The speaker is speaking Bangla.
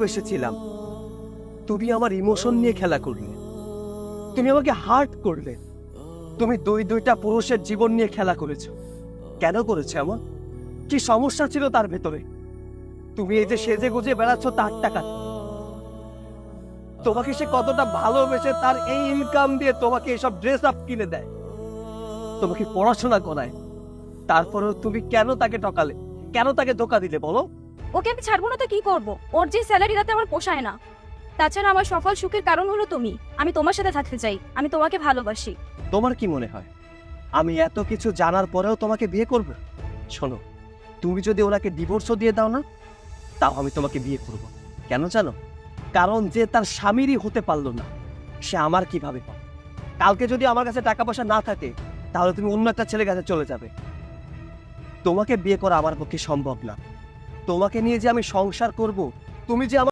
ভালোবেসেছিলাম, তুমি আমার ইমোশন নিয়ে খেলা করলে, তুমি আমাকে হার্ট করলে, তুমি দুইটা পুরুষের জীবন নিয়ে খেলা করেছো। কেন করেছো এমন? কি সমস্যা ছিল তার ভেতরে? তুমি এই যে সেজে গুজে বেড়াচ্ছ তার টাকা, তোমাকে সে কতটা ভালোবেসে তার এই ইনকাম দিয়ে তোমাকে এসব ড্রেস আপ কিনে দেয়, তোমাকে পড়াশোনা করায়, তারপরেও তুমি কেন তাকে ঠকালে, কেন তাকে ধোকা দিলে বলো? ওকে আমি ছাড়বো না তো কি করব? ওর যে স্যালারি তাতে আমার পোষায় না। তাছাড়া আমার সফল সুখের কারণ হলো তুমি। আমি তোমার সাথে থাকতে চাই, আমি তোমাকে ভালোবাসি। তোমার কি মনে হয় আমি এত কিছু জানার পরেও তোমাকে বিয়ে করব? শোনো, তুমি যদি ওনাকে ডিভোর্সও দিয়ে দাও না, তাও আমি তোমাকে বিয়ে করব। কেন জানো? কারণ যে তার স্বামীরই হতে পারলো না, সে আমার কিভাবে পাবে? কালকে যদি আমার কাছে টাকা পয়সা না থাকে, তাহলে তুমি অন্য একটা ছেলের কাছে চলে যাবে। তোমাকে বিয়ে করা আমার পক্ষে সম্ভব না। তোমাকে নিয়ে যে আমি সংসার করব, তুমি যে আমার